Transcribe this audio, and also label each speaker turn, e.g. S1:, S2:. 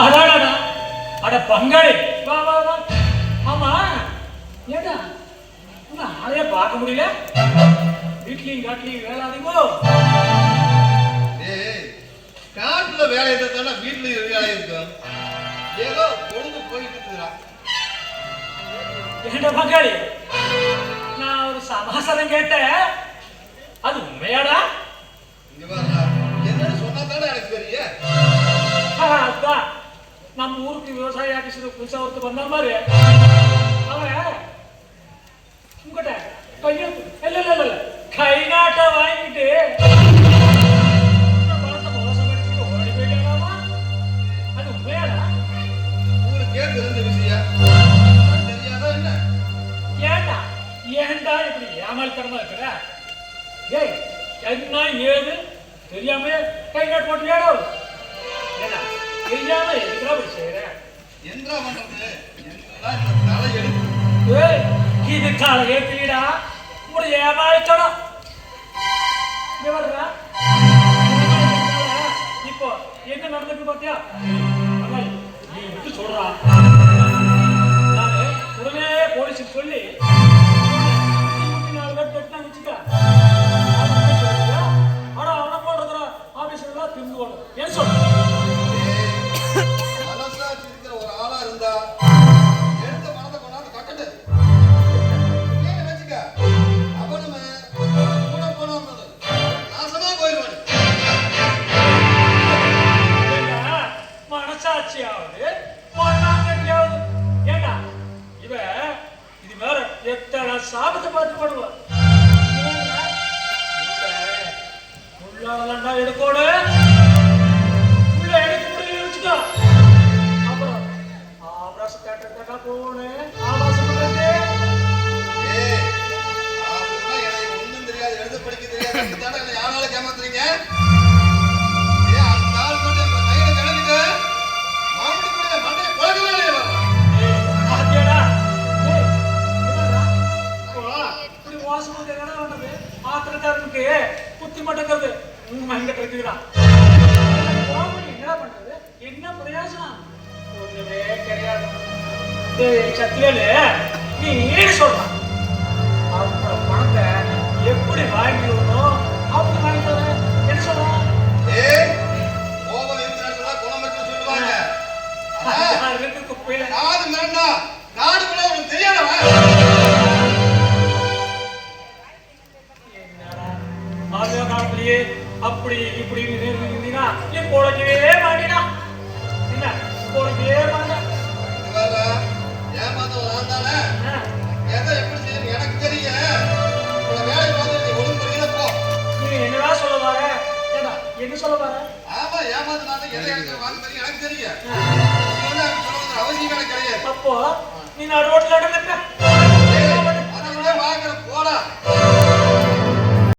S1: அடாடா அட பங்காளி வா வா வா. ஆமா ஏடா உன்னை ஆளையே பார்க்க முடியல. வீட்லயும் காட்டுலயும் வேலை அதிகமோ?
S2: காட்டுல வேலை இருந்தா வீட்லயும் வேலை இருக்கும். ஏதோ பொழுது போயிட்டு இருக்குதா.
S1: ஏண்டா பங்காளி நான் ஒரு சமாசாரம் கேட்டேன், அது உண்மையாடா?
S2: இங்க பாருடா, என்னன்னு சொன்னா தானே எனக்கு தெரியும்.
S1: அதான் நம்ம ஊருக்கு விவசாய ஆபீஸர் புதுசா ஒருத்தர் வந்த மாதிரி அவன் உங்ககிட்ட கையெழுத்து இல்ல இல்ல இல்ல கை நாட்டை வாங்கிட்டு பணத்தை மோசம் அடிச்சுட்டு ஓடி போயிட்டாராமா. அது உண்மையாடா?
S2: ஊருக்கே தெரிஞ்ச விஷயம் தெரியாதா என்ன?
S1: ஏண்டா ஏண்டா இப்படி ஏமாளித்தனமா இருக்கிற? ஏய் என்ன ஏது தெரியாம கை நாட்டு போட்டு ஏடோ ஏடா தெரியாம எதுக்குறா அப்படி செய்யற?
S2: என்ன பண்றது? என்னடா இந்த தலை எடுத்து.
S1: ஏய் இது கால ஏத்திடா ஒரு ஏமாளித்தனம். இங்க வர்றா இப்போ என்ன நடந்துட்டு பாத்தியா? நீ விட்டு சொல்றா, நானு உடனே போலீஸுக்கு சொல்லி 4 பேர் கட்டினா வச்சுக்க. ஆனா அவனை போடுறதுல ஆபீஸ்ல திருந்து போடும். ஏன் சொல்ற?
S2: மனசாட்சி இருக்கிற ஒரு ஆளா இருந்தா எடுத்த பணத்தை கொண்டாந்து கட்டட்டு வச்சுக்க. அவனுமே கூட போனோம் நாசமா போயிடுவானு.
S1: மனசாட்சியாவது மண்ணாங்கட்டியாவது ஏண்டா இவ இது வேற எத்தனை சாபத்தை பார்த்து போடுவா. உள்ளாடா எடுக்கோடு உள்ள எடுக்க முடியல வச்சுக்கோ. அப்புறம் ஆபாச தேட்டா போனே ஆபாசம் பண்றது.
S2: ஒன்னும் தெரியாது, எழுத படிக்க தெரியாது. யாரால ஏமாத்துறீங்க?
S1: புத்தி மட்டும் என்ன பண்றது? என்ன பிரயோஜனம்? ஒண்ணுமே கிடையாது. சத்தியலே நீ ஏன் சொல்றான்? அப்புறம் பணத்தை எப்படி வாங்கிடணும் அப்படி வாங்கிட்டு என்ன சொல்றான்? அப்படி இப்படி இருந்தீங்கன்னா நீ பொழைக்கவே மாட்டீனா? என்ன பொழைக்கவே மாட்டா?
S2: எனக்கு தெரியும்.
S1: நீ என்னடா சொல்ல வர? ஏடா என்ன சொல்ல வர?
S2: ஆமா ஏமாத்தினாலும் எதை எனக்கு வாங்க தெரியும். எனக்கு தெரியும். அவசியம் எனக்கு கிடையாது.
S1: அப்போ நீ நடு ரோட்ல வாங்குற போடா.